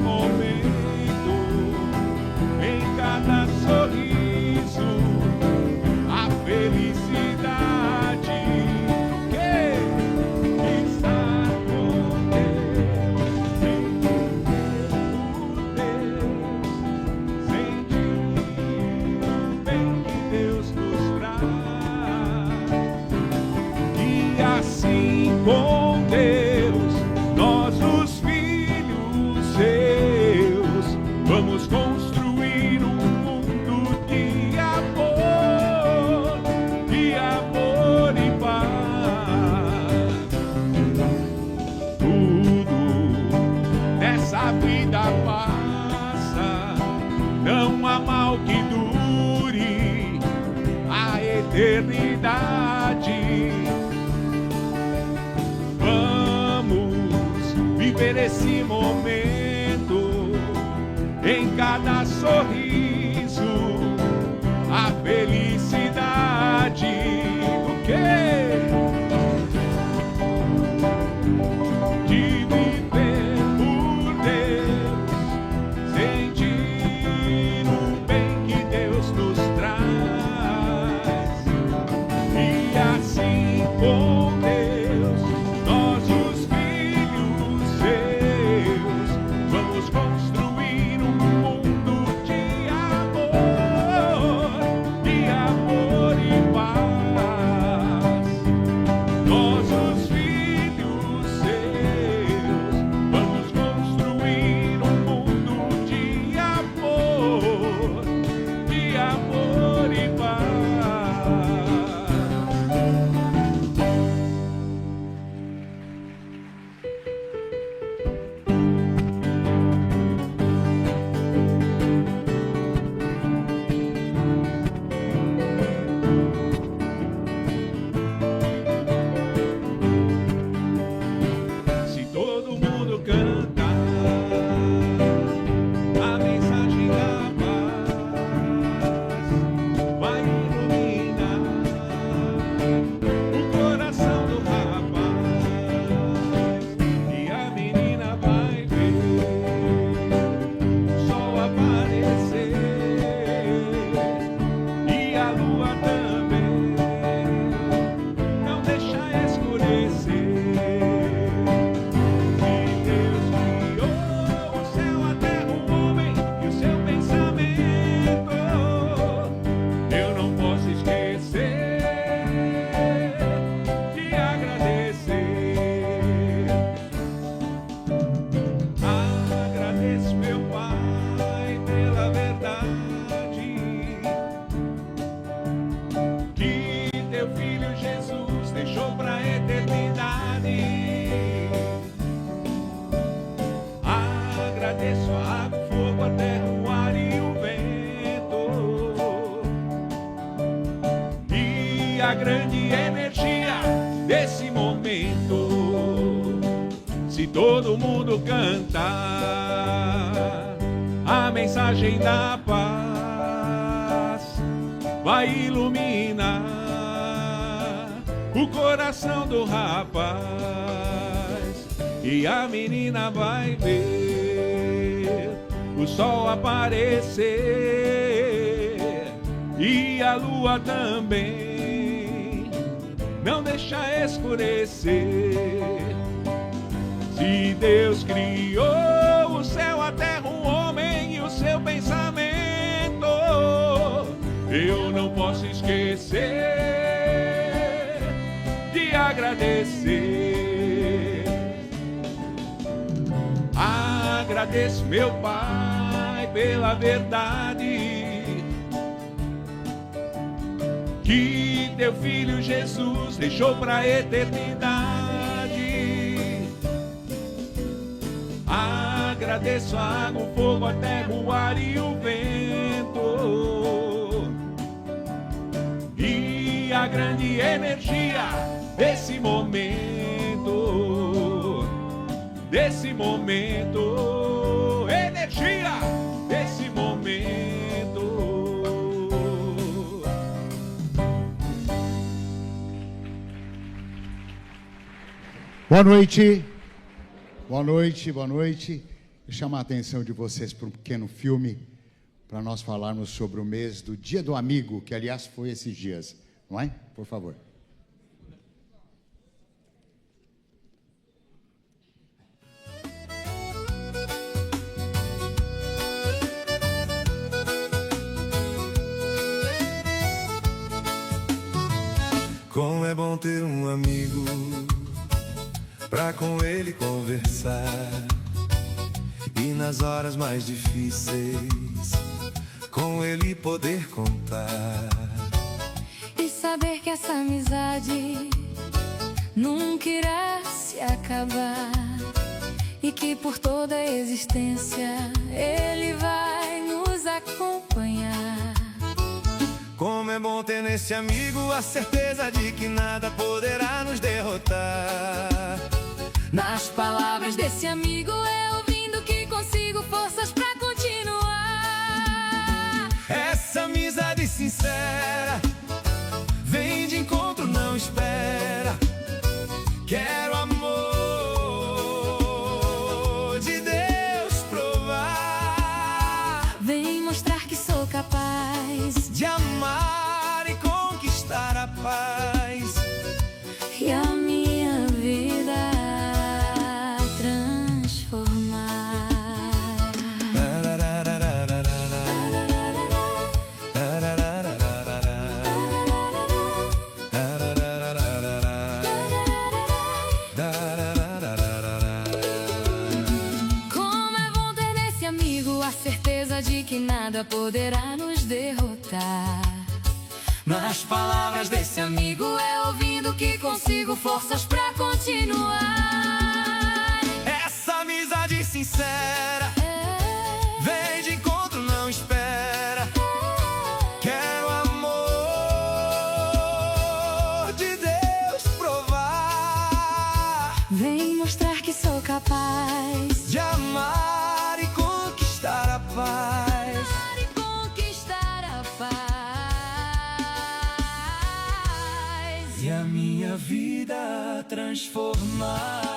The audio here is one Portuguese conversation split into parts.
momento, em cada sorriso, a felicidade que está com Deus, sentir o bem que Deus nos traz, e assim com Deus, nós os filhos seus, vamos construir um mundo de amor e paz. Tudo nessa vida passa, não há mal que dure a eternidade. Viver esse momento, em cada sorriso, a felicidade do quê? De viver por Deus, sentir o bem que Deus nos traz, e assim com Deus, nós os construir um mundo de amor e paz. Nós, os filhos seus, vamos construir um mundo de amor e paz. Se todo mundo cantar a mensagem da paz, vai iluminar o coração do rapaz, e a menina vai ver o sol aparecer e a lua também. Não deixa escurecer. Se Deus criou o céu, a terra, o homem e o seu pensamento, eu não posso esquecer de agradecer. Agradeço, meu Pai, pela verdade que teu Filho Jesus deixou pra eternidade. Agradeço a água, o fogo, a terra, o ar e o vento, e a grande energia desse momento. Se todo mundo cantar a mensagem da paz, vai iluminar o coração do rapaz, e a menina vai ver o sol aparecer e a lua também. Não deixa escurecer. Se Deus criou o céu, a terra, o homem e o seu pensamento, eu não posso esquecer de agradecer. Agradeço, meu Pai, pela verdade que teu Filho Jesus deixou pra eternidade. Agradeço a água, o fogo, a terra, o ar e o vento, e a grande energia desse momento, energia desse momento. Boa noite, boa noite, boa noite. chamar a atenção de vocês para um pequeno filme, para nós falarmos sobre o mês do Dia do Amigo, que aliás foi esses dias, não é? Por favor. Como é bom ter um amigo pra com ele conversar, e nas horas mais difíceis com ele poder contar, e saber que essa amizade nunca irá se acabar, e que por toda a existência ele vai nos acompanhar. Como é bom ter nesse amigo a certeza de que nada poderá nos derrotar. Nas palavras desse amigo é ouvindo que consigo forças pra continuar. Essa amizade sincera vem de encontro, não espera. Quero amor de Deus provar. Vem mostrar que sou capaz de amar e conquistar a paz, e a minha vida transformar. Como é bom ter nesse amigo a certeza de que nada poderá nos derrotar. nas palavras desse amigo É ouvindo que consigo forças pra continuar. essa amizade sincera vem de encontro, não espera. Quero amor de Deus provar. Vem mostrar que sou capaz de amar e conquistar a paz. E a minha vida transformar.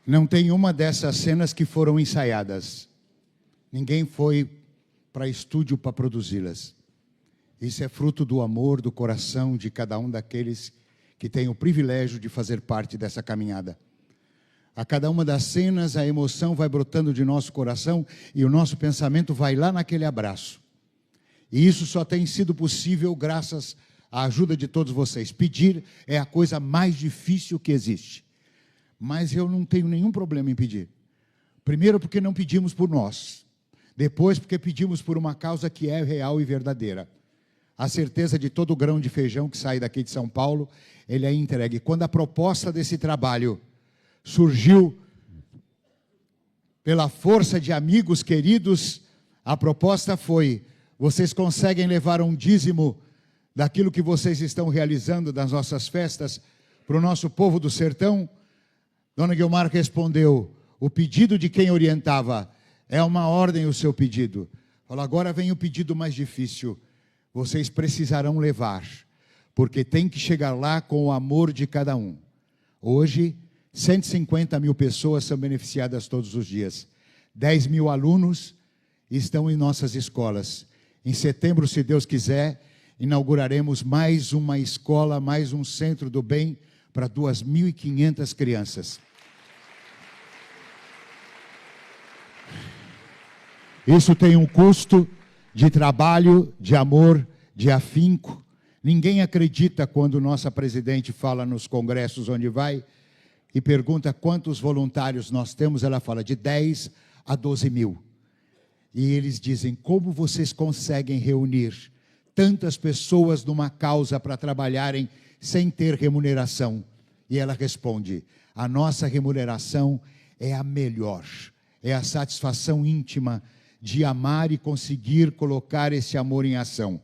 Não tem uma dessas cenas que foram ensaiadas. Ninguém foi para estúdio para produzi-las. Isso é fruto do amor, do coração de cada um daqueles que tem o privilégio de fazer parte dessa caminhada. A cada uma das cenas, a emoção vai brotando de nosso coração e o nosso pensamento vai lá naquele abraço. E isso só tem sido possível graças à ajuda de todos vocês. Pedir é a coisa mais difícil que existe. Mas eu não tenho nenhum problema em pedir. Primeiro, porque não pedimos por nós. Depois, porque pedimos por uma causa que é real e verdadeira. A certeza de todo o grão de feijão que sai daqui de São Paulo, ele é entregue. Quando a proposta desse trabalho surgiu pela força de amigos queridos, a proposta foi: vocês conseguem levar um dízimo daquilo que vocês estão realizando das nossas festas para o nosso povo do sertão? Dona Guilmar respondeu: o pedido de quem orientava: é uma ordem o seu pedido. Falou: agora vem o pedido mais difícil. Vocês precisarão levar, porque tem que chegar lá com o amor de cada um. Hoje, 150 mil pessoas são beneficiadas todos os dias. 10 mil alunos estão em nossas escolas. Em setembro, se Deus quiser, inauguraremos mais uma escola, mais um centro do bem para 2.500 crianças. Isso tem um custo de trabalho, de amor, de afinco. Ninguém acredita quando nossa presidente fala nos congressos onde vai e pergunta quantos voluntários nós temos. Ela fala de 10 a 12 mil. E eles dizem: como vocês conseguem reunir tantas pessoas numa causa para trabalharem sem ter remuneração? E ela responde: a nossa remuneração é a melhor. É a satisfação íntima de amar e conseguir colocar esse amor em ação.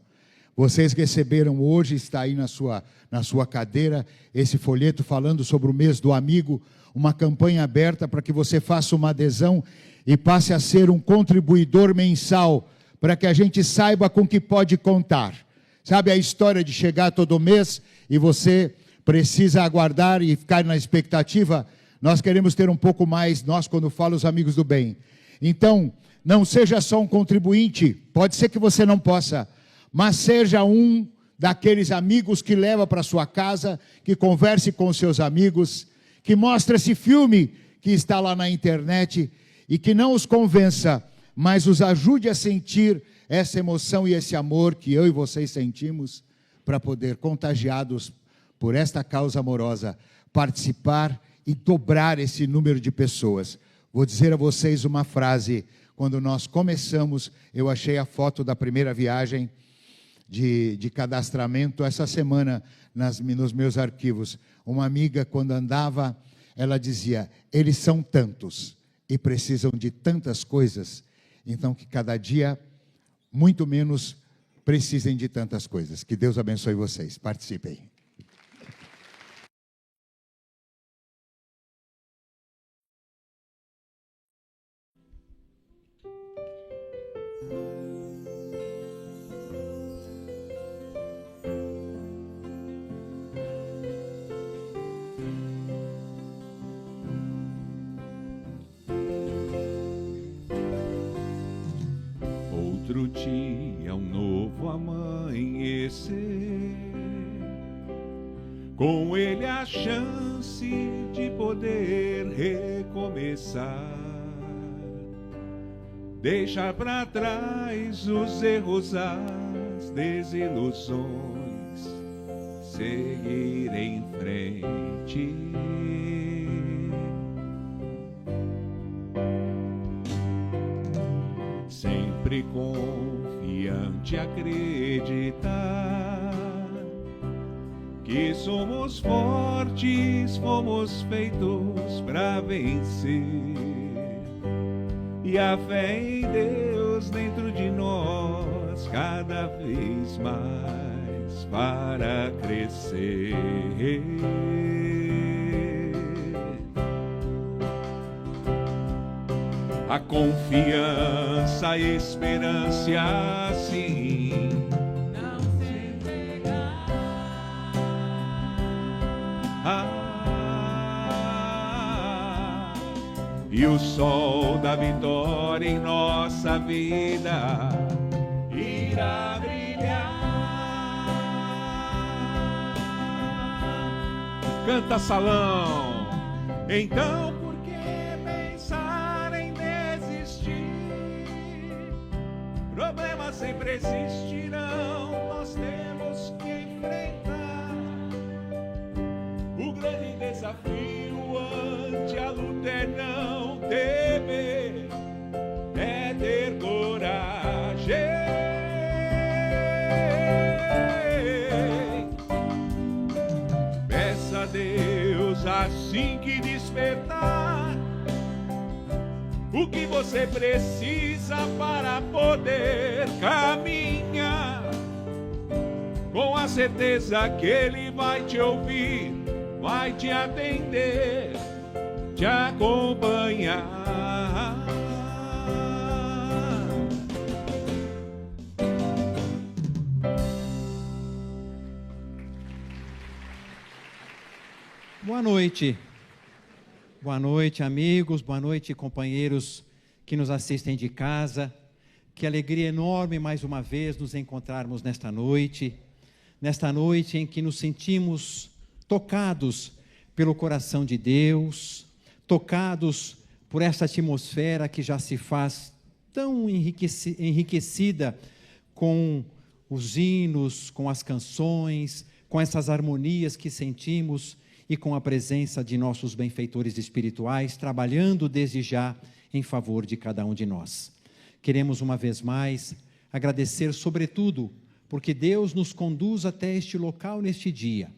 Vocês receberam hoje, está aí na sua cadeira, esse folheto falando sobre o mês do amigo, uma campanha aberta para que você faça uma adesão e passe a ser um contribuidor mensal, para que a gente saiba com que pode contar. Sabe a história de chegar todo mês e você precisa aguardar e ficar na expectativa? Nós queremos ter um pouco mais, nós quando falo os amigos do bem. Então, não seja só um contribuinte, pode ser que você não possa, mas seja um daqueles amigos que leva para sua casa, que converse com seus amigos, que mostre esse filme que está lá na internet e que não os convença, mas os ajude a sentir essa emoção e esse amor que eu e vocês sentimos, para poder, contagiados por esta causa amorosa, participar e dobrar esse número de pessoas. Vou dizer a vocês uma frase. Quando nós começamos, eu achei a foto da primeira viagem de cadastramento essa semana nos meus arquivos. Uma amiga, quando andava, ela dizia: eles são tantos e precisam de tantas coisas, então que cada dia, muito menos, precisem de tantas coisas. Que Deus abençoe vocês. Participem. Outro dia, um novo amanhecer, com ele a chance de poder recomeçar, deixar para trás os erros, as desilusões, seguir em frente. Sempre confiante, acreditar que somos fortes, fomos feitos para vencer, e a fé em Deus dentro de nós cada vez mais para crescer. A confiança, a esperança, assim, não se entregar. E o sol da vitória em nossa vida irá brilhar. Canta, salão. Então, por que pensar em desistir? Problemas sempre existirão, nós temos que enfrentar. O grande desafio ante a luta é não temer, é ter coragem. Peça a Deus assim que despertar o que você precisa para poder caminhar, com a certeza que Ele vai te ouvir, vai te atender, te acompanhar. Boa noite. Boa noite, amigos. Boa noite, companheiros que nos assistem de casa. Que alegria enorme mais uma vez nos encontrarmos nesta noite em que nos sentimos tocados pelo coração de Deus, tocados por essa atmosfera que já se faz tão enriquecida com os hinos, com as canções, com essas harmonias que sentimos e com a presença de nossos benfeitores espirituais, trabalhando desde já em favor de cada um de nós. Queremos uma vez mais agradecer sobretudo porque Deus nos conduz até este local neste dia.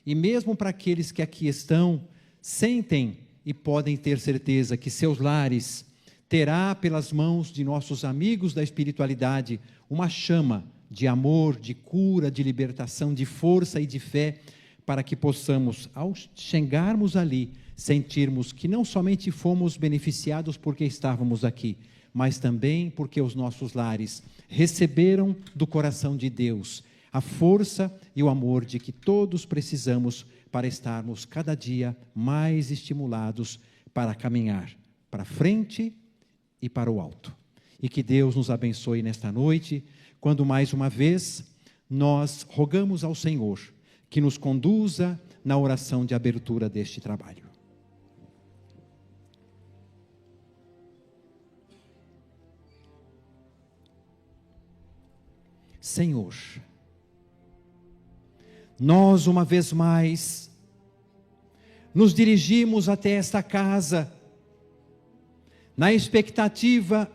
E mesmo para aqueles que aqui estão, sentem e podem ter certeza que seus lares terá pelas mãos de nossos amigos da espiritualidade uma chama de amor, de cura, de libertação, de força e de fé, para que possamos, ao chegarmos ali, sentirmos que não somente fomos beneficiados porque estávamos aqui, mas também porque os nossos lares receberam do coração de Deus a força e o amor de que todos precisamos para estarmos cada dia mais estimulados para caminhar para frente e para o alto. E que Deus nos abençoe nesta noite, quando mais uma vez nós rogamos ao Senhor que nos conduza na oração de abertura deste trabalho. Senhor, nós uma vez mais nos dirigimos até esta casa na expectativa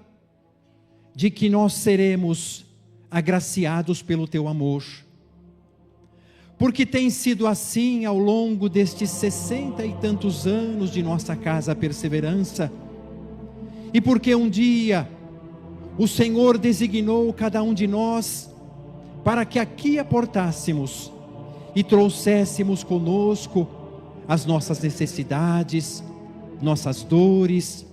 de que nós seremos agraciados pelo Teu amor, porque tem sido assim ao longo destes 60 e tantos anos de nossa casa Perseverança, e porque um dia o Senhor designou cada um de nós para que aqui aportássemos e trouxéssemos conosco as nossas necessidades, nossas dores,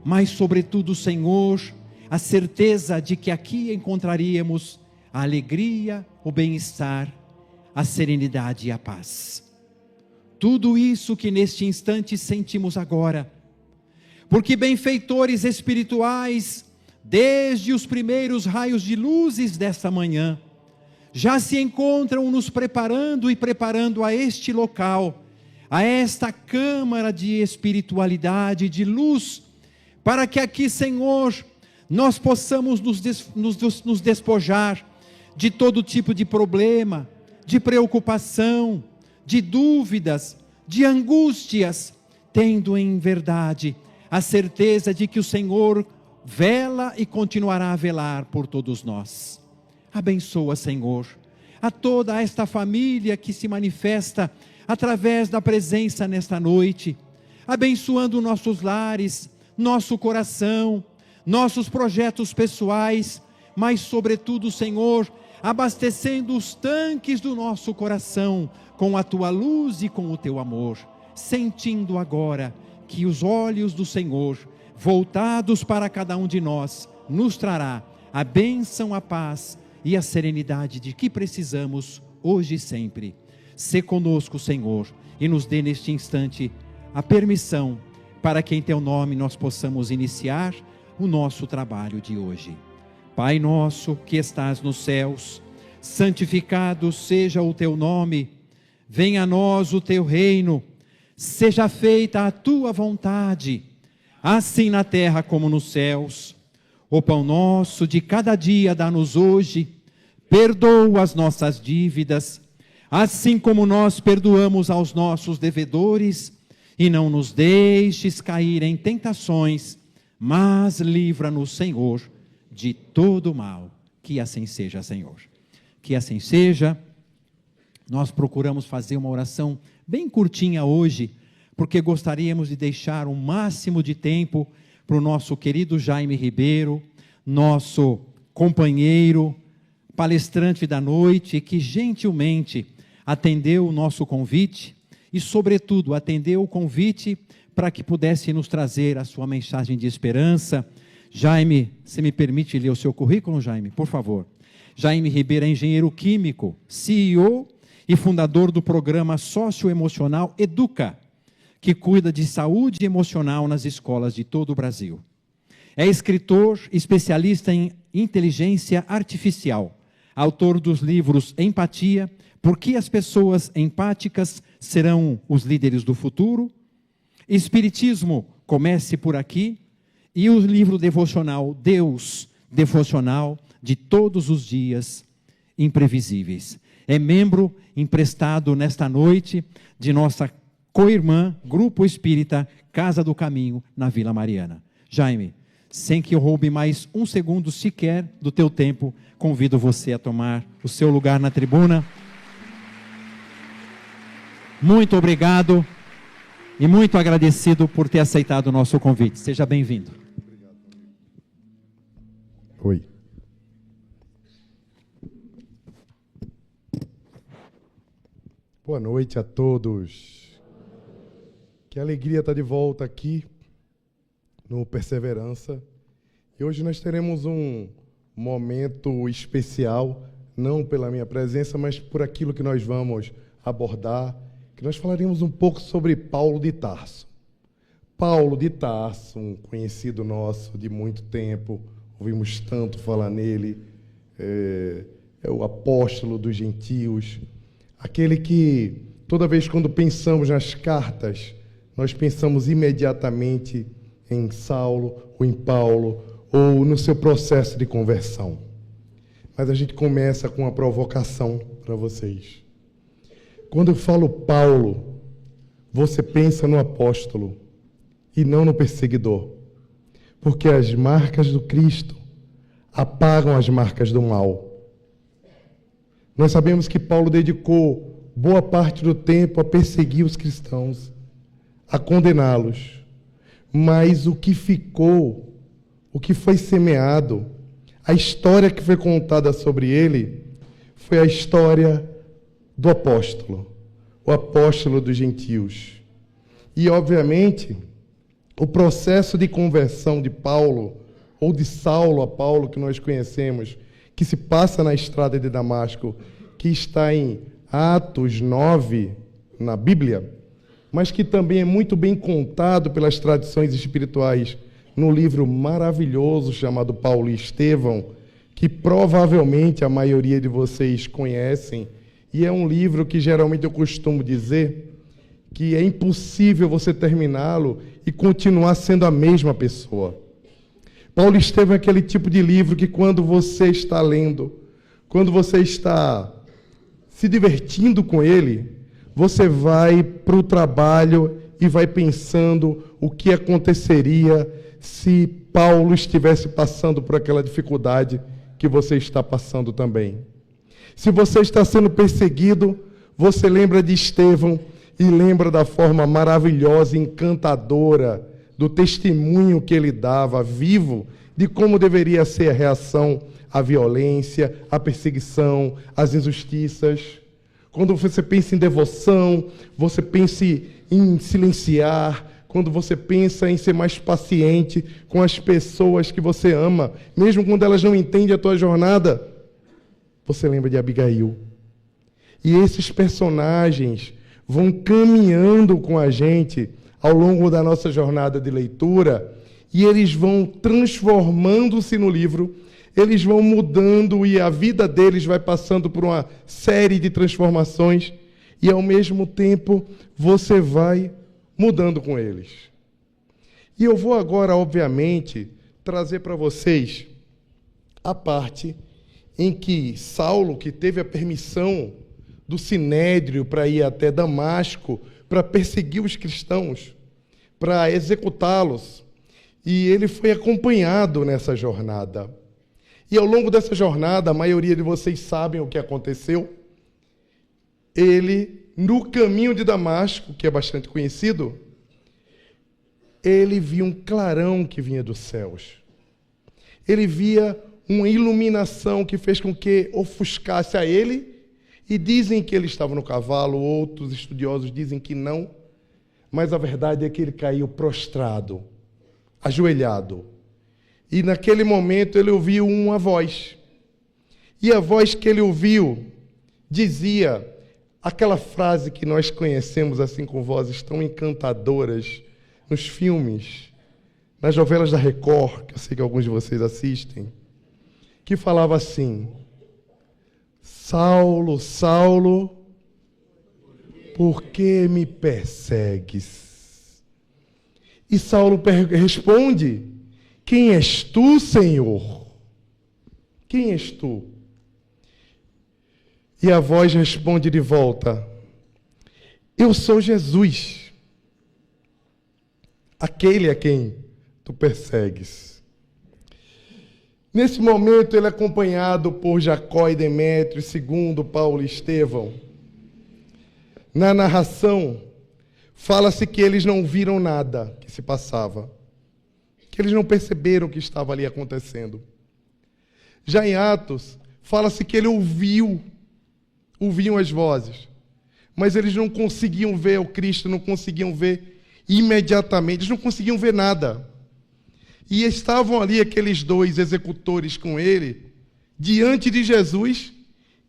mas sobretudo, Senhor, a certeza de que aqui encontraríamos a alegria, o bem-estar, a serenidade e a paz. Tudo isso que neste instante sentimos agora, porque benfeitores espirituais, desde os primeiros raios de luzes desta manhã, já se encontram nos preparando e preparando a este local, a esta câmara de espiritualidade, de luz, para que aqui, Senhor, nós possamos nos despojar de todo tipo de problema, de preocupação, de dúvidas, de angústias, tendo em verdade a certeza de que o Senhor vela e continuará a velar por todos nós. Abençoa, Senhor, a toda esta família que se manifesta através da presença nesta noite, abençoando nossos lares, nosso coração, nossos projetos pessoais, mas sobretudo, Senhor, abastecendo os tanques do nosso coração com a Tua luz e com o Teu amor, sentindo agora que os olhos do Senhor, voltados para cada um de nós, nos trará a bênção, a paz e a serenidade de que precisamos hoje e sempre. Sê conosco, Senhor, e nos dê neste instante a permissão para que em Teu nome nós possamos iniciar o nosso trabalho de hoje. Pai nosso que estás nos céus, santificado seja o Teu nome, venha a nós o Teu reino, seja feita a Tua vontade, assim na terra como nos céus. O pão nosso de cada dia dá-nos hoje, perdoa as nossas dívidas, assim como nós perdoamos aos nossos devedores, e não nos deixes cair em tentações, mas livra-nos, Senhor, de todo mal. Que assim seja, Senhor. Que assim seja. Nós procuramos fazer uma oração bem curtinha hoje, porque gostaríamos de deixar o máximo de tempo para o nosso querido Jaime Ribeiro, nosso companheiro, palestrante da noite, que gentilmente atendeu o nosso convite e, sobretudo, atendeu o convite para que pudesse nos trazer a sua mensagem de esperança. Jaime, você me permite ler o seu currículo, Jaime, por favor? Jaime Ribeiro é engenheiro químico, CEO e fundador do programa socioemocional Educa, que cuida de saúde emocional nas escolas de todo o Brasil. É escritor, especialista em inteligência artificial, autor dos livros Empatia, Por que as pessoas empáticas serão os líderes do futuro, Espiritismo, Comece por Aqui, e o livro devocional Deus, devocional de todos os dias imprevisíveis. É membro emprestado nesta noite de nossa co-irmã, Grupo Espírita Casa do Caminho, na Vila Mariana. Jaime, sem que eu roube mais um segundo sequer do teu tempo, convido você a tomar o seu lugar na tribuna. Muito obrigado e muito agradecido por ter aceitado o nosso convite. Seja bem-vindo. Oi. Boa noite a todos. Que alegria estar de volta aqui no Perseverança. E hoje nós teremos um momento especial, não pela minha presença, mas por aquilo que nós vamos abordar, que nós falaremos um pouco sobre Paulo de Tarso. Paulo de Tarso, um conhecido nosso de muito tempo, ouvimos tanto falar nele, é o apóstolo dos gentios, aquele que, toda vez quando pensamos nas cartas, nós pensamos imediatamente em Saulo, ou em Paulo, ou no seu processo de conversão. Mas a gente começa com uma provocação para vocês. Quando eu falo Paulo, você pensa no apóstolo e não no perseguidor, porque as marcas do Cristo apagam as marcas do mal. Nós sabemos que Paulo dedicou boa parte do tempo a perseguir os cristãos, a condená-los. Mas o que ficou, o que foi semeado, a história que foi contada sobre ele, foi a história do apóstolo, o apóstolo dos gentios. E, obviamente, o processo de conversão de Paulo, ou de Saulo a Paulo, que nós conhecemos, que se passa na estrada de Damasco, que está em Atos 9, na Bíblia, mas que também é muito bem contado pelas tradições espirituais no livro maravilhoso chamado Paulo e Estevão, que provavelmente a maioria de vocês conhecem, e é um livro que geralmente eu costumo dizer que é impossível você terminá-lo e continuar sendo a mesma pessoa. Paulo e Estevão é aquele tipo de livro que quando você está lendo, quando você está se divertindo com ele, você vai para o trabalho e vai pensando o que aconteceria se Paulo estivesse passando por aquela dificuldade que você está passando também. Se você está sendo perseguido, você lembra de Estevão e lembra da forma maravilhosa, encantadora, do testemunho que ele dava, vivo, de como deveria ser a reação à violência, à perseguição, às injustiças. Quando você pensa em devoção, você pensa em silenciar, quando você pensa em ser mais paciente com as pessoas que você ama, mesmo quando elas não entendem a tua jornada, você lembra de Abigail. E esses personagens vão caminhando com a gente ao longo da nossa jornada de leitura, e eles vão transformando-se no livro, eles vão mudando e a vida deles vai passando por uma série de transformações e, ao mesmo tempo, você vai mudando com eles. E eu vou agora, obviamente, trazer para vocês a parte em que Saulo, que teve a permissão do Sinédrio para ir até Damasco, para perseguir os cristãos, para executá-los, e ele foi acompanhado nessa jornada. E ao longo dessa jornada, a maioria de vocês sabem o que aconteceu. Ele, no caminho de Damasco, que é bastante conhecido, ele via um clarão que vinha dos céus. Ele via uma iluminação que fez com que ofuscasse a ele, e dizem que ele estava no cavalo, outros estudiosos dizem que não, mas a verdade é que ele caiu prostrado, ajoelhado. E naquele momento ele ouviu uma voz. E a voz que ele ouviu dizia aquela frase que nós conhecemos assim com vozes tão encantadoras nos filmes, nas novelas da Record, que eu sei que alguns de vocês assistem, que falava assim: Saulo, Saulo, por que me persegues? E Saulo responde: quem és tu, Senhor? Quem és tu? E a voz responde de volta: eu sou Jesus, aquele a quem tu persegues. Nesse momento, ele é acompanhado por Jacó e Demétrio, segundo Paulo e Estevão. Na narração, fala-se que eles não viram nada que se passava, que eles não perceberam o que estava ali acontecendo. Já em Atos, fala-se que ele ouviam as vozes, mas eles não conseguiam ver o Cristo, não conseguiam ver imediatamente, eles não conseguiam ver nada. E estavam ali aqueles 2 executores com ele, diante de Jesus,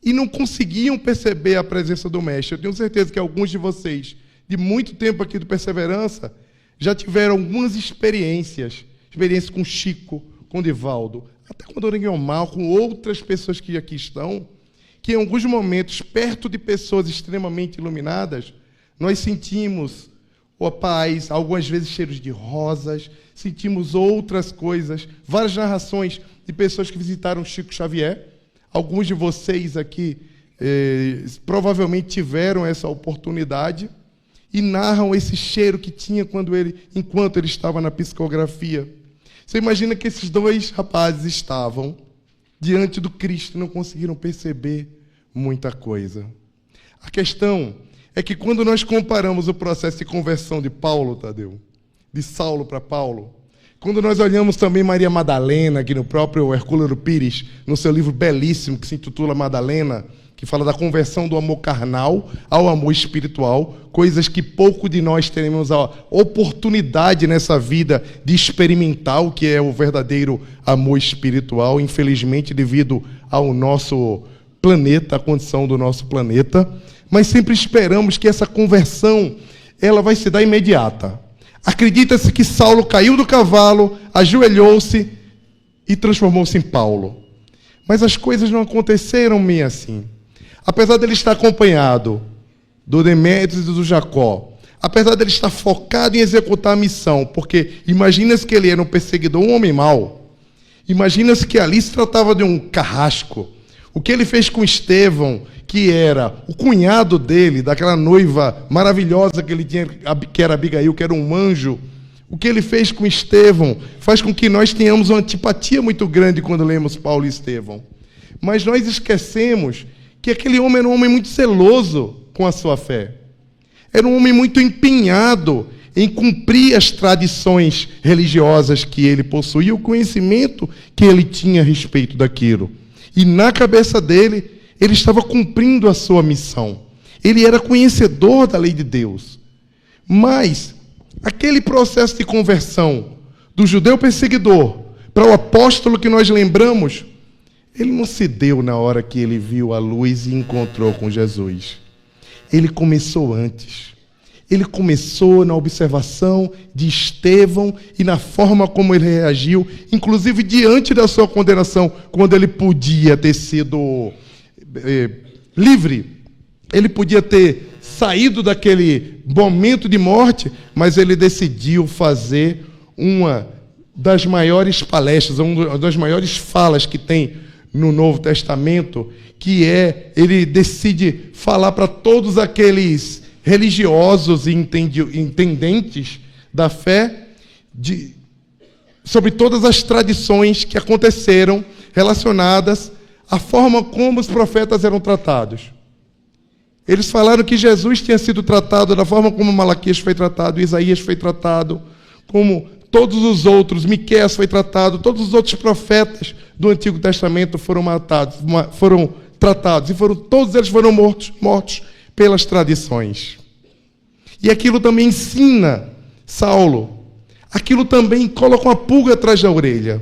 e não conseguiam perceber a presença do Mestre. Eu tenho certeza que alguns de vocês, de muito tempo aqui do Perseverança, já tiveram algumas experiências com Chico, com Divaldo, até com a Dona Guiomar, com outras pessoas que aqui estão, que em alguns momentos, perto de pessoas extremamente iluminadas, nós sentimos a paz, algumas vezes cheiros de rosas, sentimos outras coisas, várias narrações de pessoas que visitaram Chico Xavier. Alguns de vocês aqui provavelmente tiveram essa oportunidade e narram esse cheiro que tinha enquanto ele estava na psicografia. Você imagina que esses 2 rapazes estavam diante do Cristo e não conseguiram perceber muita coisa. A questão é que quando nós comparamos o processo de conversão de Paulo, Tadeu, de Saulo para Paulo, quando nós olhamos também Maria Madalena, aqui no próprio Hercúleo Pires, no seu livro belíssimo que se intitula Madalena, que fala da conversão do amor carnal ao amor espiritual, coisas que pouco de nós teremos a oportunidade nessa vida de experimentar o que é o verdadeiro amor espiritual, infelizmente devido ao nosso planeta, a condição do nosso planeta, mas sempre esperamos que essa conversão ela vai se dar imediata. Acredita-se que Saulo caiu do cavalo, ajoelhou-se e transformou-se em Paulo. Mas as coisas não aconteceram bem assim. Apesar dele estar acompanhado do Demétrios e do Jacó, apesar dele estar focado em executar a missão, porque imagina-se que ele era um perseguidor, um homem mau, imagina-se que ali se tratava de um carrasco. O que ele fez com Estevão, que era o cunhado dele, daquela noiva maravilhosa que ele tinha, que era Abigail, que era um anjo, o que ele fez com Estevão faz com que nós tenhamos uma antipatia muito grande quando lemos Paulo e Estevão. Mas nós esquecemos que aquele homem era um homem muito zeloso com a sua fé. Era um homem muito empenhado em cumprir as tradições religiosas que ele possuía, o conhecimento que ele tinha a respeito daquilo. E na cabeça dele, ele estava cumprindo a sua missão. Ele era conhecedor da lei de Deus. Mas aquele processo de conversão do judeu perseguidor para o apóstolo que nós lembramos, ele não se deu na hora que ele viu a luz e encontrou com Jesus. Ele começou antes. Ele começou na observação de Estevão e na forma como ele reagiu, inclusive diante da sua condenação, quando ele podia ter sido livre. Ele podia ter saído daquele momento de morte, mas ele decidiu fazer uma das maiores palestras, uma das maiores falas que tem no Novo Testamento, que é, ele decide falar para todos aqueles religiosos e entendentes da fé sobre todas as tradições que aconteceram relacionadas à forma como os profetas eram tratados. Eles falaram que Jesus tinha sido tratado da forma como Malaquias foi tratado, Isaías foi tratado, como todos os outros, Miqueias foi tratado, todos os outros profetas do Antigo Testamento foram tratados, e todos eles foram mortos pelas tradições. E aquilo também ensina Saulo, aquilo também coloca uma pulga atrás da orelha.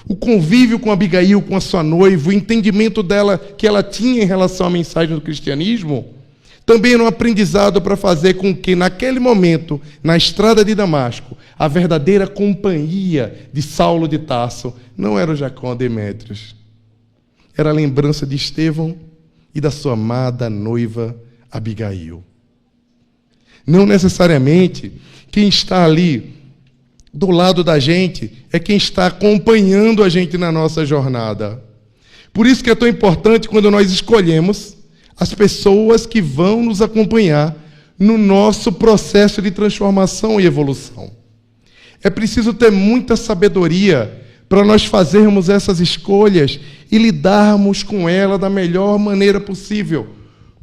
O convívio com Abigail, com a sua noiva, o entendimento dela que ela tinha em relação à mensagem do cristianismo, também era um aprendizado para fazer com que, naquele momento, na estrada de Damasco, a verdadeira companhia de Saulo de Tarso não era o Jacó Demétrios. Era a lembrança de Estevão e da sua amada noiva Abigail. Não necessariamente quem está ali do lado da gente é quem está acompanhando a gente na nossa jornada. Por isso que é tão importante quando nós escolhemos as pessoas que vão nos acompanhar no nosso processo de transformação e evolução. É preciso ter muita sabedoria para nós fazermos essas escolhas e lidarmos com ela da melhor maneira possível.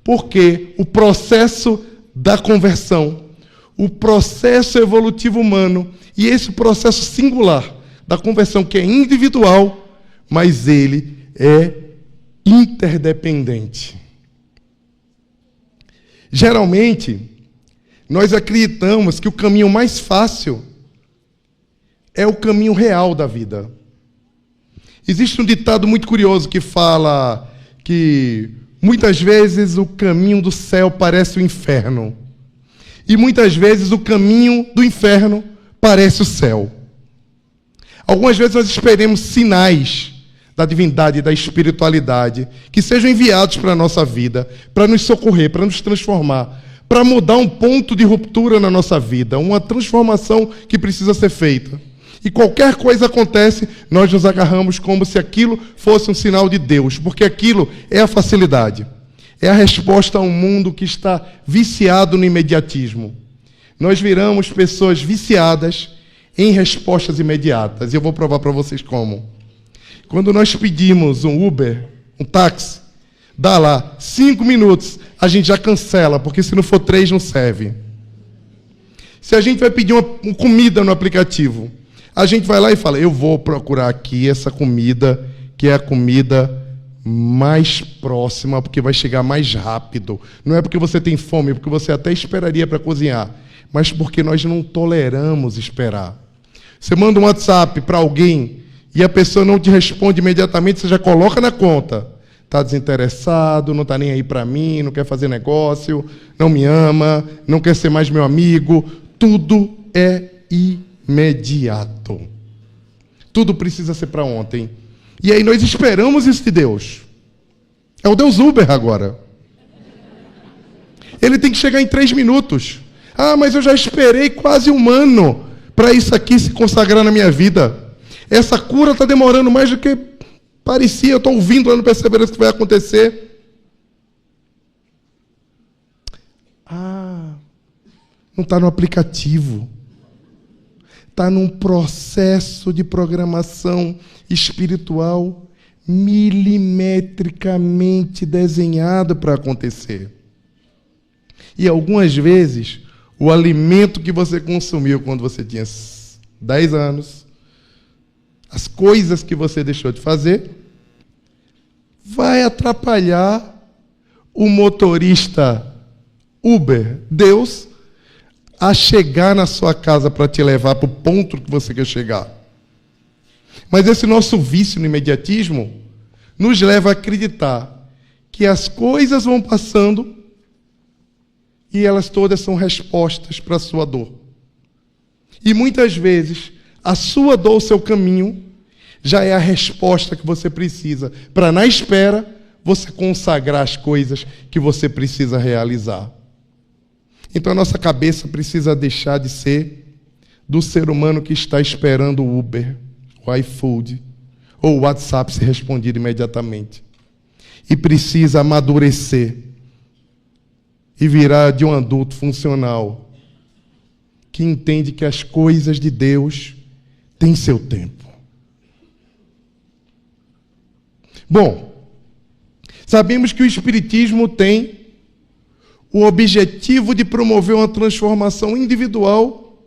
Porque o processo da conversão, o processo evolutivo humano e esse processo singular da conversão, que é individual, mas ele é interdependente. Geralmente, nós acreditamos que o caminho mais fácil é o caminho real da vida. Existe um ditado muito curioso que fala que muitas vezes o caminho do céu parece o inferno. E muitas vezes o caminho do inferno parece o céu. Algumas vezes nós esperamos sinais da divindade e da espiritualidade que sejam enviados para a nossa vida, para nos socorrer, para nos transformar, para mudar um ponto de ruptura na nossa vida, uma transformação que precisa ser feita. E qualquer coisa acontece, nós nos agarramos como se aquilo fosse um sinal de Deus, porque aquilo é a facilidade. É a resposta a um mundo que está viciado no imediatismo. Nós viramos pessoas viciadas em respostas imediatas. E eu vou provar para vocês como. Quando nós pedimos um Uber, um táxi, dá lá 5 minutos, a gente já cancela, porque se não for 3 não serve. Se a gente vai pedir uma comida no aplicativo, a gente vai lá e fala, eu vou procurar aqui essa comida, que é a comida mais próxima, porque vai chegar mais rápido. Não é porque você tem fome, é porque você até esperaria para cozinhar, mas porque nós não toleramos esperar. Você manda um WhatsApp para alguém e a pessoa não te responde imediatamente, você já coloca na conta. Está desinteressado, não está nem aí para mim, não quer fazer negócio, não me ama, não quer ser mais meu amigo. Tudo é imediato. Tudo precisa ser para ontem. E aí nós esperamos isso de Deus. É o Deus Uber agora. Ele tem que chegar em 3 minutos. Ah, mas eu já esperei quase 1 ano para isso aqui se consagrar na minha vida. Essa cura está demorando mais do que parecia. Eu estou ouvindo lá no Perseverança que vai acontecer. Ah, não está no aplicativo. Está num processo de programação espiritual milimetricamente desenhado para acontecer. E algumas vezes, o alimento que você consumiu quando você tinha 10 anos, as coisas que você deixou de fazer, vai atrapalhar o motorista Uber, Deus, a chegar na sua casa para te levar para o ponto que você quer chegar. Mas esse nosso vício no imediatismo nos leva a acreditar que as coisas vão passando e elas todas são respostas para a sua dor. E muitas vezes a sua dor, o seu caminho, já é a resposta que você precisa para, na espera, você consagrar as coisas que você precisa realizar. Então a nossa cabeça precisa deixar de ser do ser humano que está esperando o Uber, o iFood, ou o WhatsApp ser respondido imediatamente. E precisa amadurecer e virar de um adulto funcional que entende que as coisas de Deus têm seu tempo. Bom, sabemos que o Espiritismo tem o objetivo de promover uma transformação individual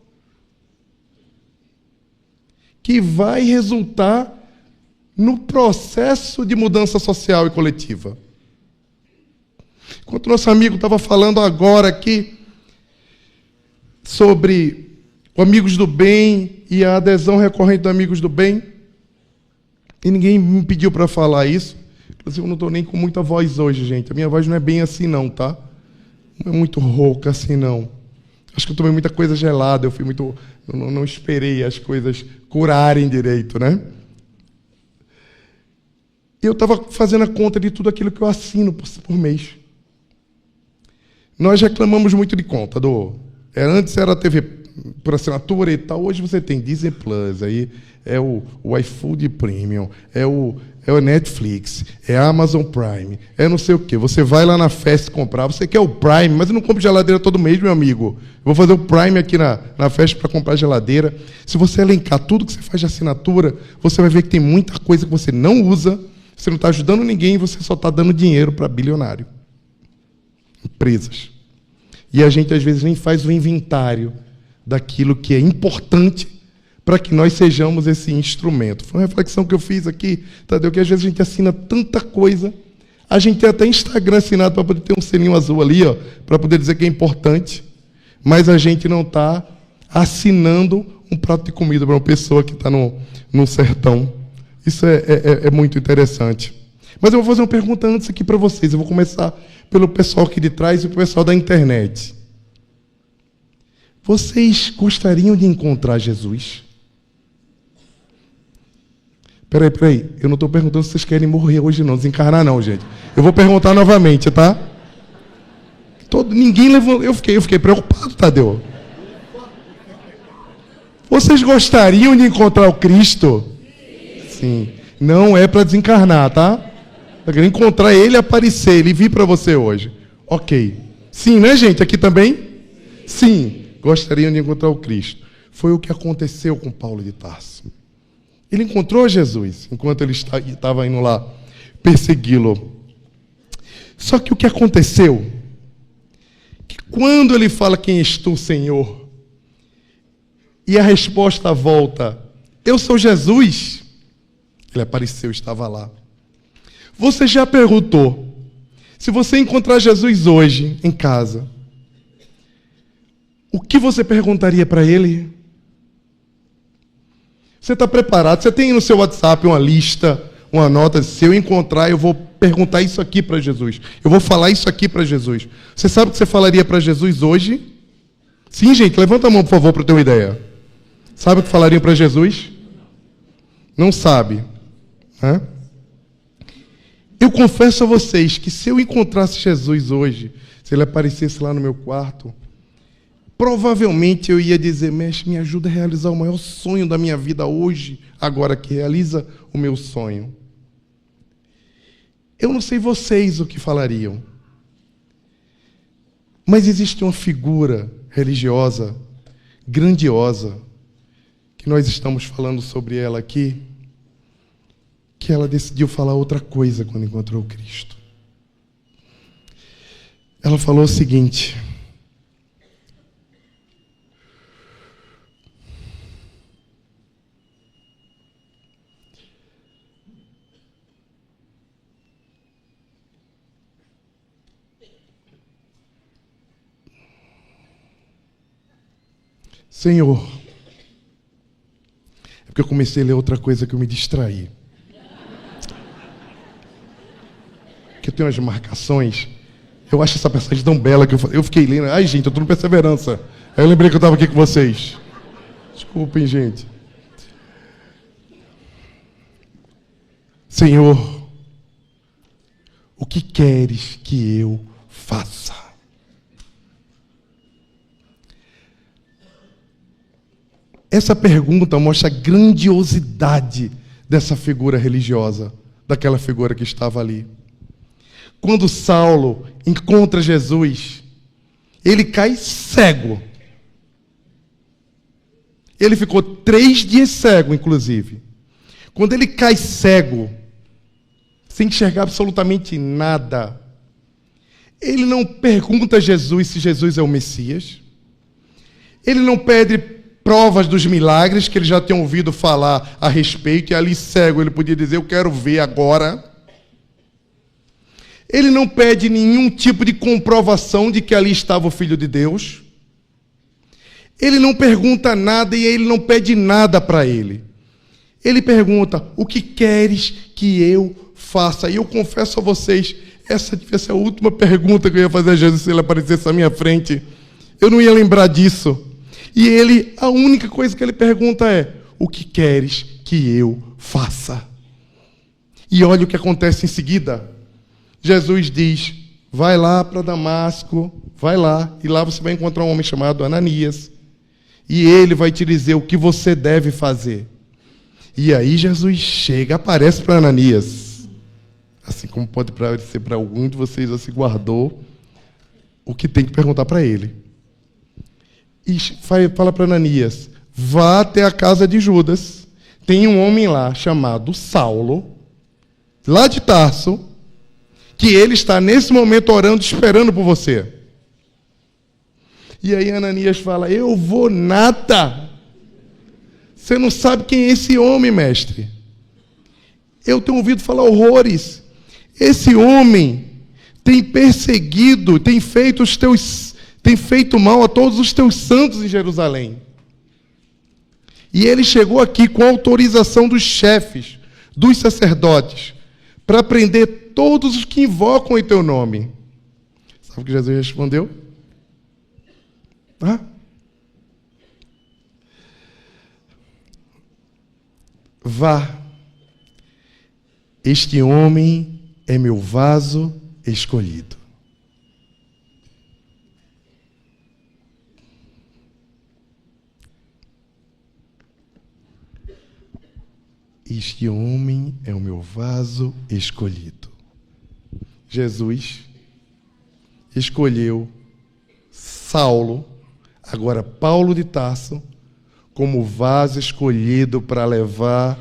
que vai resultar no processo de mudança social e coletiva. Enquanto nosso amigo estava falando agora aqui sobre o Amigos do Bem e a adesão recorrente do Amigos do Bem, e ninguém me pediu para falar isso, inclusive eu não estou nem com muita voz hoje, gente. A minha voz não é bem assim não, tá? Não é muito rouca assim, não. Acho que eu tomei muita coisa gelada, eu fui muito... Não esperei as coisas curarem direito, né? Eu estava fazendo a conta de tudo aquilo que eu assino por mês. Nós reclamamos muito de conta. Antes era a TV por assinatura e tal, hoje você tem Disney Plus, aí é o iFood Premium, é o Netflix, é a Amazon Prime, é não sei o quê. Você vai lá na Fest comprar, você quer o Prime, mas eu não compro geladeira todo mês, meu amigo. Eu vou fazer o Prime aqui na Fest para comprar geladeira. Se você elencar tudo que você faz de assinatura, você vai ver que tem muita coisa que você não usa, você não está ajudando ninguém, você só está dando dinheiro para bilionário. Empresas. E a gente, às vezes, nem faz o inventário daquilo que é importante para que nós sejamos esse instrumento. Foi uma reflexão que eu fiz aqui, Tadeu, que às vezes a gente assina tanta coisa, A gente tem até Instagram assinado para poder ter um sininho azul ali, ó, para poder dizer que é importante. Mas a gente não está assinando um prato de comida para uma pessoa que está no sertão. Isso é muito interessante. Mas eu vou fazer uma pergunta antes aqui para vocês. Eu vou começar pelo pessoal aqui de trás e pelo pessoal da internet. Vocês gostariam de encontrar Jesus? Peraí. Eu não estou perguntando se vocês querem morrer hoje não. Desencarnar não, gente. Eu vou perguntar novamente, tá? Ninguém levantou. Eu fiquei preocupado, Tadeu. Vocês gostariam de encontrar o Cristo? Sim. Não é para desencarnar, tá? Está querendo encontrar ele, aparecer, ele vir para você hoje. Ok. Sim, né, gente? Aqui também? Sim. Gostariam de encontrar o Cristo. Foi o que aconteceu com Paulo de Tarso. Ele encontrou Jesus enquanto ele estava indo lá persegui-lo. Só que o que aconteceu? Que quando ele fala: quem és tu, Senhor? E a resposta volta: eu sou Jesus. Ele apareceu, estava lá. Você já perguntou, se você encontrar Jesus hoje em casa, o que você perguntaria para ele? Você está preparado? Você tem no seu WhatsApp uma lista, uma nota? Se eu encontrar, eu vou perguntar isso aqui para Jesus. Eu vou falar isso aqui para Jesus. Você sabe o que você falaria para Jesus hoje? Sim, gente, levanta a mão, por favor, para ter uma ideia. Sabe o que falariam para Jesus? Não sabe. Hã? Eu confesso a vocês que se eu encontrasse Jesus hoje, se ele aparecesse lá no meu quarto, provavelmente eu ia dizer: mestre, me ajuda a realizar o maior sonho da minha vida hoje, agora que realiza o meu sonho. Eu não sei vocês o que falariam, mas existe uma figura religiosa grandiosa, que nós estamos falando sobre ela aqui, que ela decidiu falar outra coisa quando encontrou Cristo. Ela falou o seguinte: Senhor, é porque eu comecei a ler outra coisa que eu me distraí. Que eu tenho umas marcações. Eu acho essa passagem tão bela que eu fiquei lendo. Ai, gente, eu estou no Perseverança. Aí eu lembrei que eu estava aqui com vocês. Desculpem, gente. Senhor, o que queres que eu faça? Essa pergunta mostra a grandiosidade dessa figura religiosa, daquela figura que estava ali. Quando Saulo encontra Jesus, ele cai cego. Ele ficou 3 dias cego, inclusive. Quando ele cai cego, sem enxergar absolutamente nada, ele não pergunta a Jesus se Jesus é o Messias. Ele não pede provas dos milagres que ele já tinha ouvido falar a respeito, e ali cego ele podia dizer: eu quero ver agora. Ele não pede nenhum tipo de comprovação de que ali estava o Filho de Deus. Ele não pergunta nada e ele não pede nada para ele. Ele pergunta: o que queres que eu faça? E eu confesso a vocês, essa devia ser a última pergunta que eu ia fazer a Jesus se ele aparecesse à minha frente. Eu não ia lembrar disso. E ele, a única coisa que ele pergunta é: o que queres que eu faça? E olha o que acontece em seguida. Jesus diz: vai lá para Damasco, vai lá, e lá você vai encontrar um homem chamado Ananias, e ele vai te dizer o que você deve fazer. E aí Jesus chega, aparece para Ananias, assim como pode parecer para algum de vocês, você guardou o que tem que perguntar para ele. E fala para Ananias: vá até a casa de Judas, tem um homem lá chamado Saulo, lá de Tarso, que ele está nesse momento orando, esperando por você. E aí Ananias fala: eu vou nada. Você não sabe quem é esse homem, mestre. Eu tenho ouvido falar horrores. Esse homem tem perseguido, tem feito mal a todos os teus santos em Jerusalém. E ele chegou aqui com autorização dos chefes, dos sacerdotes, para prender todos os que invocam em teu nome. Sabe o que Jesus respondeu? Vá, este homem é meu vaso escolhido. Este homem é o meu vaso escolhido. Jesus escolheu Saulo, agora Paulo de Tarso, como vaso escolhido para levar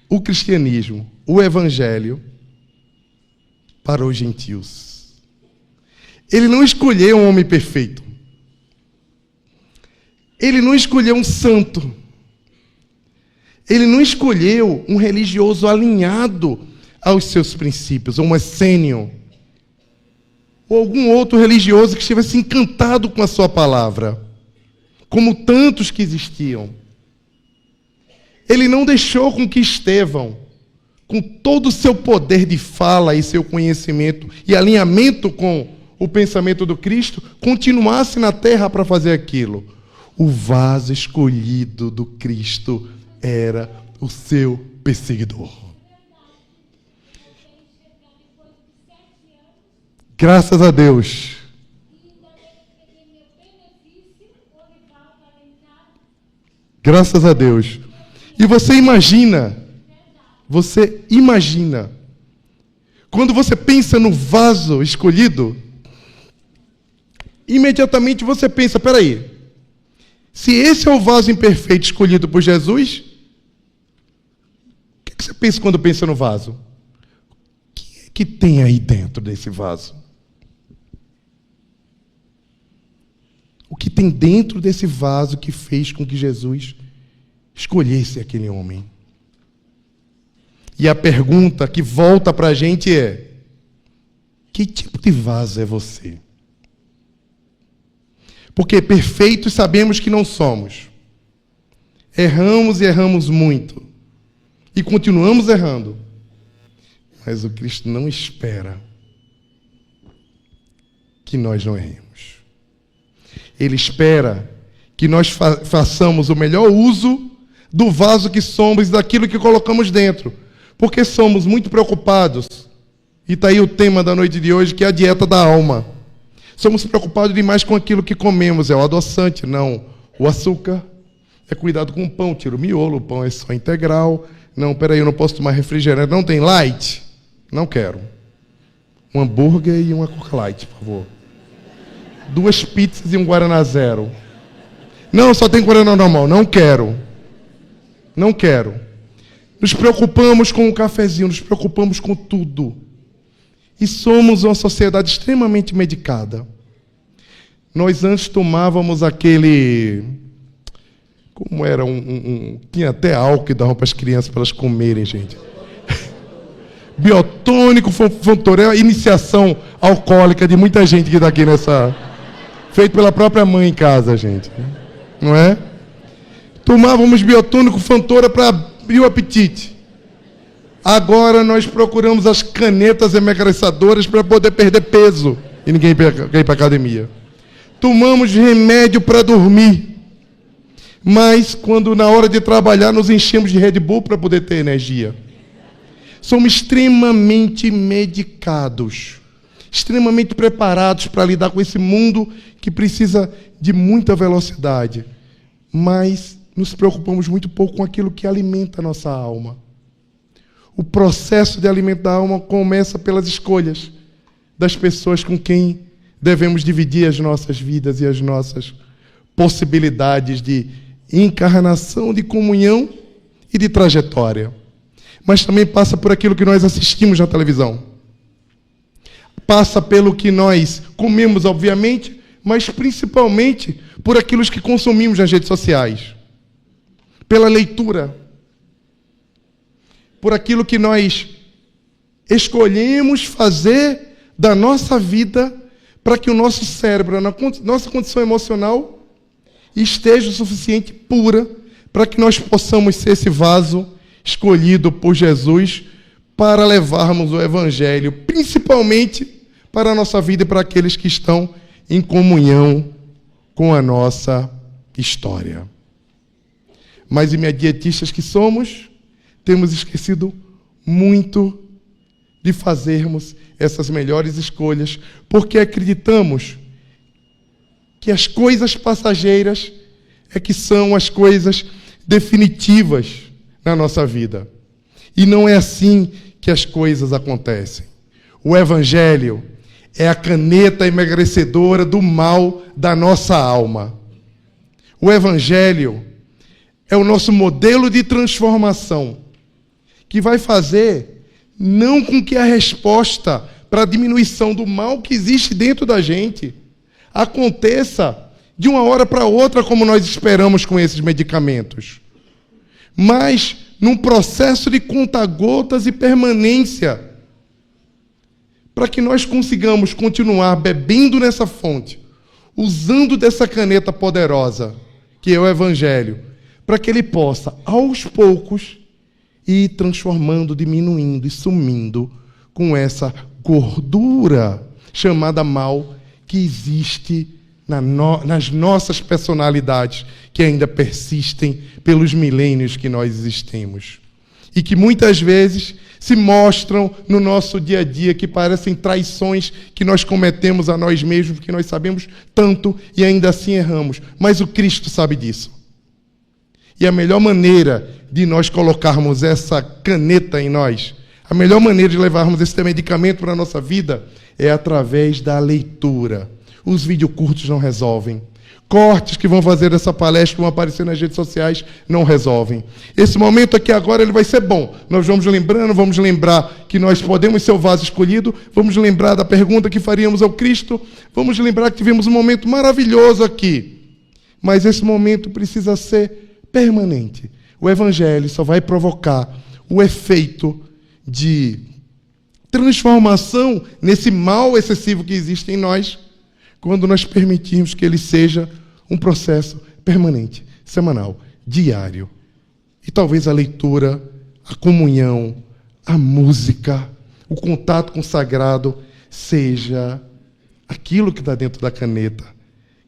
o cristianismo, o evangelho, para os gentios. Ele não escolheu um homem perfeito. Ele não escolheu um santo. Ele não escolheu um religioso alinhado aos seus princípios, ou um essênio, ou algum outro religioso que estivesse encantado com a sua palavra, como tantos que existiam. Ele não deixou com que Estevão, com todo o seu poder de fala e seu conhecimento e alinhamento com o pensamento do Cristo, continuasse na terra para fazer aquilo. O vaso escolhido do Cristo era o seu perseguidor. Graças a Deus. Graças a Deus. E você imagina, quando você pensa no vaso escolhido, imediatamente você pensa, espera aí, se esse é o vaso imperfeito escolhido por Jesus, o que você pensa quando pensa no vaso? O que tem aí dentro desse vaso? O que tem dentro desse vaso que fez com que Jesus escolhesse aquele homem? E a pergunta que volta para a gente é: que tipo de vaso é você? Porque perfeitos sabemos que não somos. Erramos e erramos muito. E continuamos errando. Mas o Cristo não espera que nós não erremos. Ele espera que nós façamos o melhor uso do vaso que somos e daquilo que colocamos dentro. Porque somos muito preocupados. E está aí o tema da noite de hoje, que é a dieta da alma. Somos preocupados demais com aquilo que comemos. É o adoçante, não o açúcar. É cuidado com o pão, tira o miolo, o pão é só integral. Não, peraí, eu não posso tomar refrigerante. Não tem light? Não quero. Um hambúrguer e uma Coca Light, por favor. 2 pizzas e um Guaraná Zero. Não, só tem Guaraná normal. Não quero. Não quero. Nos preocupamos com o cafezinho, nos preocupamos com tudo. E somos uma sociedade extremamente medicada. Nós antes tomávamos aquele... Como era? Tinha até álcool que davam para as crianças para elas comerem, gente. Biotônico, Fontorel, iniciação alcoólica de muita gente que está aqui nessa... Feito pela própria mãe em casa, gente. Não é? Tomávamos biotônico, Fontora para abrir o apetite. Agora nós procuramos as canetas emagrecedoras para poder perder peso. E ninguém quer ir para a academia. Tomamos remédio para dormir. Mas quando na hora de trabalhar nos enchemos de Red Bull para poder ter energia. Somos extremamente medicados. Extremamente preparados para lidar com esse mundo que precisa de muita velocidade. Mas nos preocupamos muito pouco com aquilo que alimenta a nossa alma. O processo de alimento da alma começa pelas escolhas das pessoas com quem devemos dividir as nossas vidas e as nossas possibilidades de encarnação, de comunhão e de trajetória. Mas também passa por aquilo que nós assistimos na televisão. Passa pelo que nós comemos, obviamente, mas principalmente por aquilo que consumimos nas redes sociais. Pela leitura. Por aquilo que nós escolhemos fazer da nossa vida para que o nosso cérebro, a nossa condição emocional esteja o suficiente pura para que nós possamos ser esse vaso escolhido por Jesus para levarmos o Evangelho, principalmente para a nossa vida e para aqueles que estão em comunhão com a nossa história. Mas imediatistas que somos, temos esquecido muito de fazermos essas melhores escolhas, porque acreditamos que as coisas passageiras é que são as coisas definitivas na nossa vida. E não é assim que as coisas acontecem. O Evangelho é a caneta emagrecedora do mal da nossa alma. O Evangelho é o nosso modelo de transformação, que vai fazer não com que a resposta para a diminuição do mal que existe dentro da gente aconteça de uma hora para outra, como nós esperamos com esses medicamentos, mas num processo de conta-gotas e permanência, para que nós consigamos continuar bebendo nessa fonte, usando dessa caneta poderosa, que é o Evangelho, para que ele possa, aos poucos, ir transformando, diminuindo e sumindo com essa gordura chamada mal que existe nas nossas personalidades, que ainda persistem pelos milênios que nós existimos. E que muitas vezes se mostram no nosso dia a dia, que parecem traições que nós cometemos a nós mesmos, porque nós sabemos tanto e ainda assim erramos. Mas o Cristo sabe disso. E a melhor maneira de nós colocarmos essa caneta em nós, a melhor maneira de levarmos esse medicamento para a nossa vida é através da leitura. Os vídeos curtos não resolvem. Cortes que vão fazer essa palestra, que vão aparecer nas redes sociais, não resolvem. Esse momento aqui agora ele vai ser bom. Nós vamos lembrando, vamos lembrar que nós podemos ser o vaso escolhido, vamos lembrar da pergunta que faríamos ao Cristo, vamos lembrar que tivemos um momento maravilhoso aqui. Mas esse momento precisa ser permanente. O Evangelho só vai provocar o efeito de transformação nesse mal excessivo que existe em nós, quando nós permitirmos que ele seja um processo permanente, semanal, diário. E talvez a leitura, a comunhão, a música, o contato com o sagrado seja aquilo que está dentro da caneta,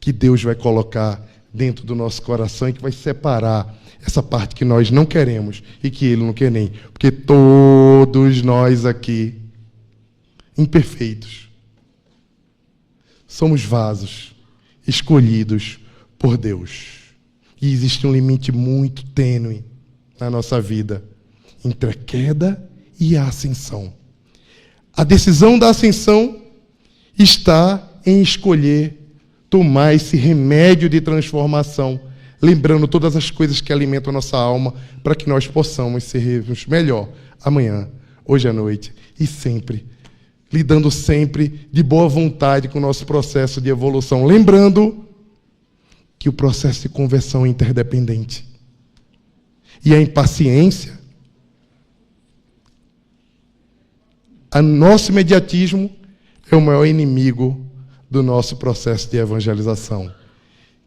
que Deus vai colocar dentro do nosso coração e que vai separar essa parte que nós não queremos e que Ele não quer nem. Porque todos nós aqui, imperfeitos, somos vasos escolhidos por Deus. E existe um limite muito tênue na nossa vida entre a queda e a ascensão. A decisão da ascensão está em escolher tomar esse remédio de transformação, lembrando todas as coisas que alimentam a nossa alma, para que nós possamos sermos melhor amanhã, hoje à noite e sempre, lidando sempre de boa vontade com o nosso processo de evolução. Lembrando que o processo de conversão é interdependente. E a impaciência, o nosso imediatismo é o maior inimigo do nosso processo de evangelização.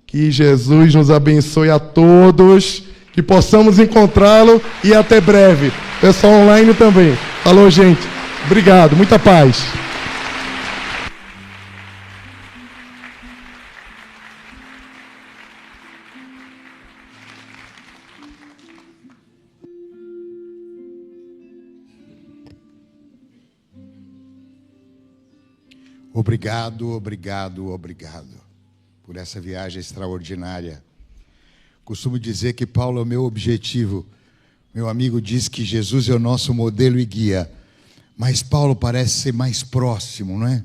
Que Jesus nos abençoe a todos, que possamos encontrá-lo e até breve. Pessoal online também. Falou, gente. Obrigado, muita paz. Obrigado, obrigado, obrigado por essa viagem extraordinária. Costumo dizer que Paulo é o meu objetivo. Meu amigo diz que Jesus é o nosso modelo e guia. Mas Paulo parece ser mais próximo, não é?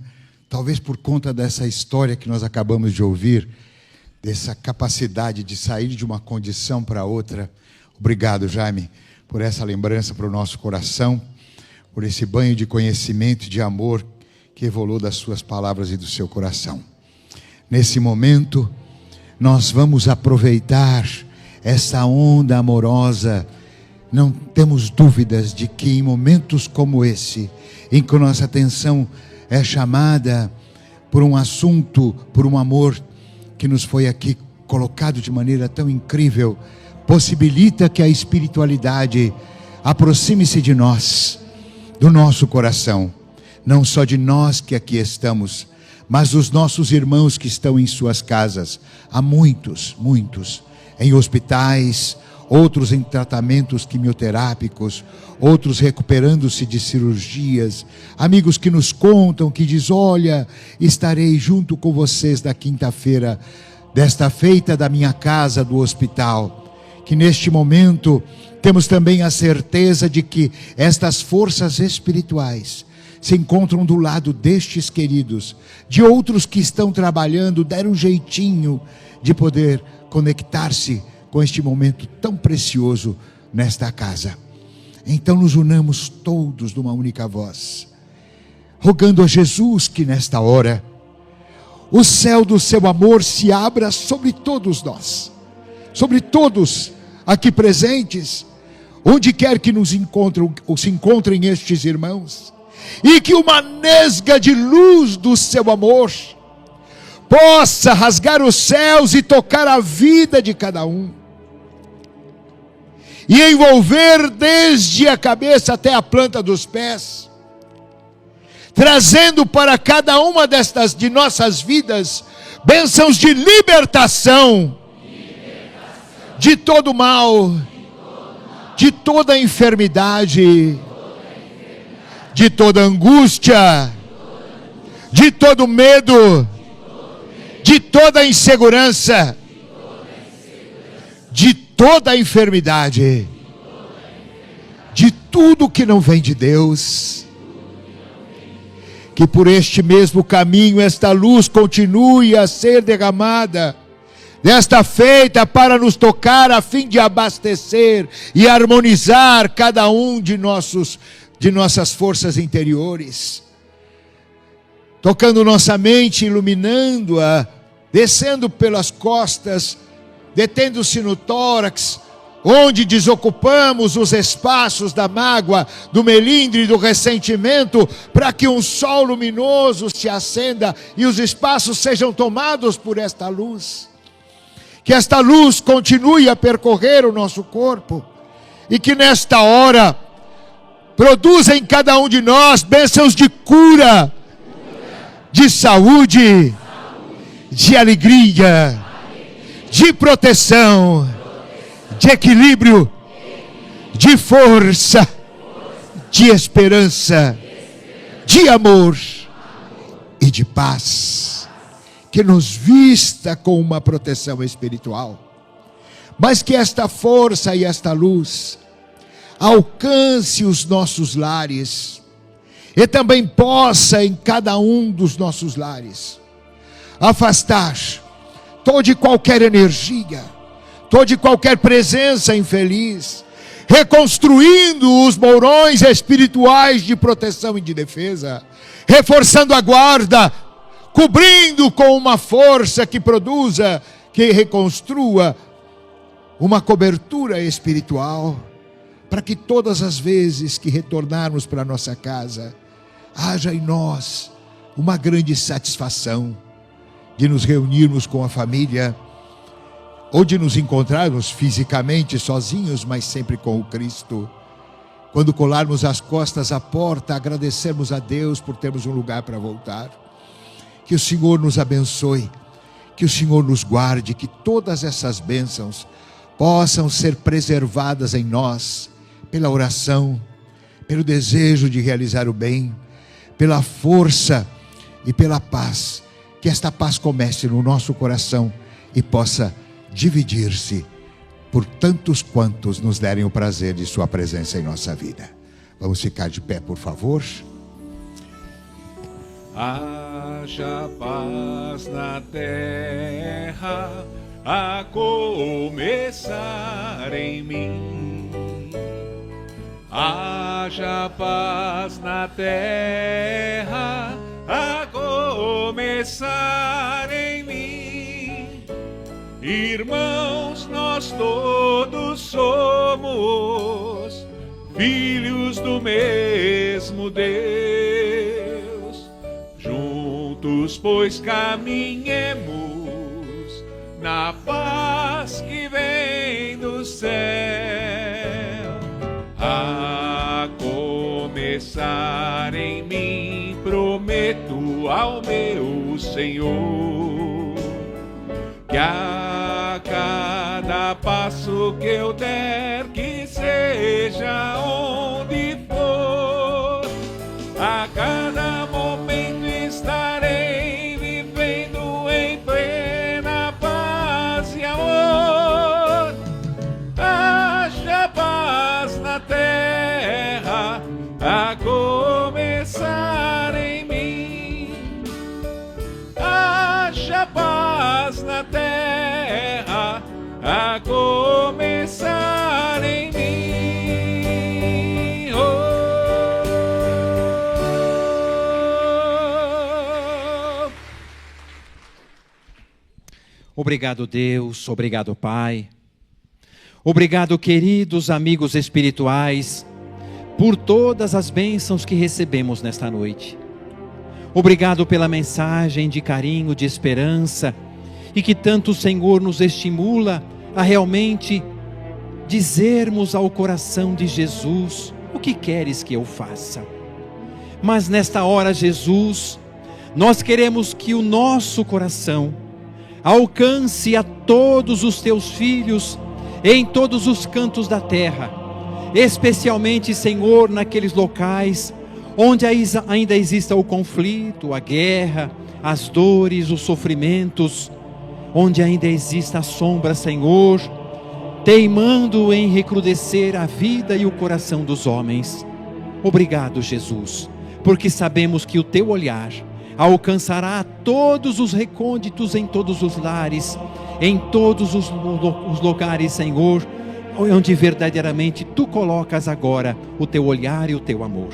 Talvez por conta dessa história que nós acabamos de ouvir, dessa capacidade de sair de uma condição para outra. Obrigado, Jaime, por essa lembrança para o nosso coração, por esse banho de conhecimento e de amor que evoluiu das suas palavras e do seu coração. Nesse momento, nós vamos aproveitar essa onda amorosa. Não temos dúvidas de que em momentos como esse, em que nossa atenção é chamada por um assunto, por um amor que nos foi aqui colocado de maneira tão incrível, possibilita que a espiritualidade aproxime-se de nós, do nosso coração, não só de nós que aqui estamos, mas dos nossos irmãos que estão em suas casas. Há muitos, em hospitais, outros em tratamentos quimioterápicos, outros recuperando-se de cirurgias, amigos que nos contam, que diz: olha, estarei junto com vocês na quinta-feira, desta feita da minha casa, do hospital. Que neste momento temos também a certeza de que estas forças espirituais se encontram do lado destes queridos, de outros que estão trabalhando, deram um jeitinho de poder conectar-se com este momento tão precioso nesta casa. Então nos unamos todos numa única voz, rogando a Jesus que nesta hora o céu do seu amor se abra sobre todos nós, sobre todos aqui presentes, onde quer que nos encontrem ou se encontrem estes irmãos, e que uma nesga de luz do seu amor possa rasgar os céus e tocar a vida de cada um, e envolver desde a cabeça até a planta dos pés, trazendo para cada uma destas de nossas vidas bênçãos de libertação, de todo mal, de toda enfermidade, de toda angústia, de todo medo, de toda insegurança, de toda enfermidade, de tudo que não vem de Deus. Que por este mesmo caminho esta luz continue a ser derramada, desta feita, para nos tocar, a fim de abastecer e harmonizar cada um de nossas forças interiores, tocando nossa mente, iluminando-a, descendo pelas costas, detendo-se no tórax, onde desocupamos os espaços da mágoa, do melindre e do ressentimento, para que um sol luminoso se acenda e os espaços sejam tomados por esta luz. Que esta luz continue a percorrer o nosso corpo, e que nesta hora produza em cada um de nós bênçãos de cura, de saúde, de alegria, de proteção, de equilíbrio, de força, de esperança, de amor e de paz. Que nos vista com uma proteção espiritual, mas que esta força e esta luz alcance os nossos lares, e também possa em cada um dos nossos lares afastar toda e qualquer energia, toda e qualquer presença infeliz, reconstruindo os mourões espirituais de proteção e de defesa, reforçando a guarda, cobrindo com uma força que produza, que reconstrua uma cobertura espiritual, para que todas as vezes que retornarmos para nossa casa, haja em nós uma grande satisfação de nos reunirmos com a família, ou de nos encontrarmos fisicamente sozinhos, mas sempre com o Cristo. Quando colarmos as costas à porta, agradecermos a Deus por termos um lugar para voltar. Que o Senhor nos abençoe, que o Senhor nos guarde, que todas essas bênçãos possam ser preservadas em nós, pela oração, pelo desejo de realizar o bem, pela força e pela paz. Que esta paz comece no nosso coração e possa dividir-se por tantos quantos nos derem o prazer de sua presença em nossa vida. Vamos ficar de pé, por favor. Haja paz na terra, a começar em mim. Haja paz na terra, a começar em mim. Irmãos, nós todos somos filhos do mesmo Deus. pois caminhemos na paz que vem do céu. A começar em mim, prometo ao meu Senhor que a cada passo que eu der, que seja onde for, a cada momento estarei vivendo em plena paz e amor. Haja paz na terra, a começar em mim. Haja paz na terra, a começar em mim. Oh. Obrigado, Deus. Obrigado, Pai. Obrigado, queridos amigos espirituais, por todas as bênçãos que recebemos nesta noite. Obrigado pela mensagem de carinho, de esperança, e que tanto o Senhor nos estimula a realmente dizermos ao coração de Jesus: o que queres que eu faça? Mas nesta hora, Jesus, nós queremos que o nosso coração alcance a todos os teus filhos em todos os cantos da terra, especialmente, Senhor, naqueles locais onde ainda exista o conflito, a guerra, as dores, os sofrimentos, onde ainda exista a sombra, Senhor, teimando em recrudescer a vida e o coração dos homens. Obrigado, Jesus, porque sabemos que o teu olhar alcançará todos os recônditos, em todos os lares, em todos os lugares, Senhor, onde verdadeiramente tu colocas agora o teu olhar e o teu amor.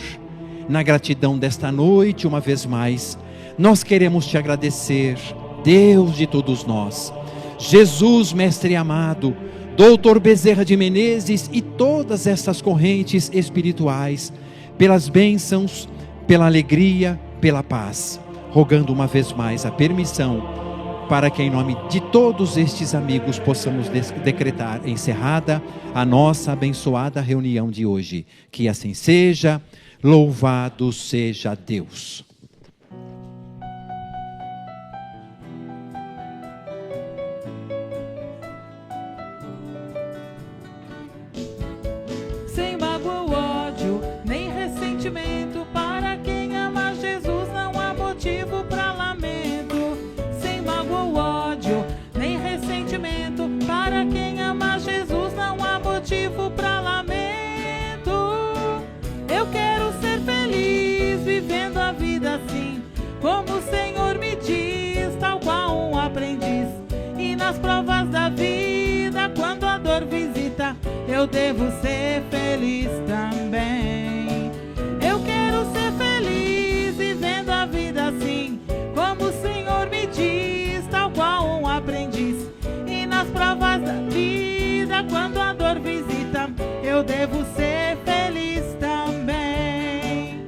Na gratidão desta noite, uma vez mais, nós queremos te agradecer, Deus de todos nós, Jesus, Mestre amado, Doutor Bezerra de Menezes e todas estas correntes espirituais, pelas bênçãos, pela alegria, pela paz, rogando uma vez mais a permissão para que em nome de todos estes amigos possamos decretar encerrada a nossa abençoada reunião de hoje. Que assim seja. Louvado seja Deus. Sem mágoa ou ódio, nem ressentimento, para quem ama Jesus não há motivo para lamento. Sem mágoa ou ódio, nem ressentimento, para quem ama Jesus não há motivo para lamento. Eu quero ser feliz, vivendo a vida assim, como o Senhor me diz, tal qual um aprendiz. E nas provas da vida, quando a dor visita, eu devo ser feliz também. Eu quero ser feliz, vivendo a vida assim, como o Senhor me diz, tal qual um aprendiz. E nas provas da vida, quando a dor visita, eu devo ser feliz também.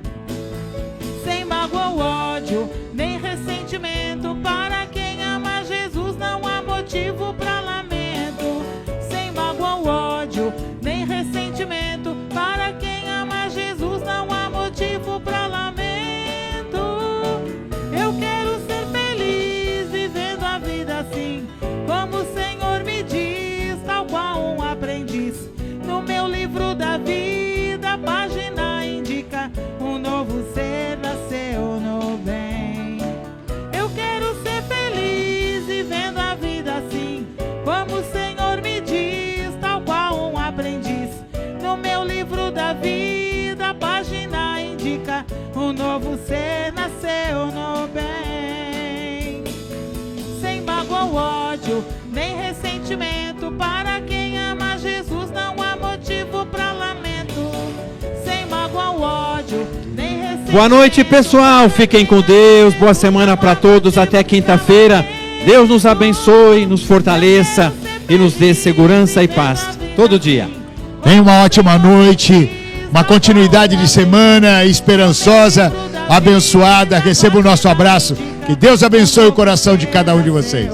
Sem mágoa ou ódio, nem ressentimento, para quem ama Jesus não há motivo para lamento. Sem mágoa ou ódio, nem ressentimento, para quem ama Jesus não há motivo para lamento. Eu quero ser feliz, vivendo a vida assim, como o Senhor me diz, tal qual um aprendiz. No meu livro da vida, a página indica: um novo ser nasceu no bem. Eu quero ser feliz, vivendo a vida assim, como o Senhor me diz, tal qual um aprendiz. No meu livro da vida, a página indica: um novo ser nasceu no bem. Sem mágoa ou ódio, nem ressentimento, para quem ama Jesus não há motivo para lamento. Sem mágoa ou ódio, nem ressentimento. Boa noite, pessoal, fiquem com Deus, boa semana para todos, até quinta-feira. Deus nos abençoe, nos fortaleça e nos dê segurança e paz todo dia. Tenha uma ótima noite, uma continuidade de semana esperançosa, abençoada. Receba o nosso abraço. Que Deus abençoe o coração de cada um de vocês.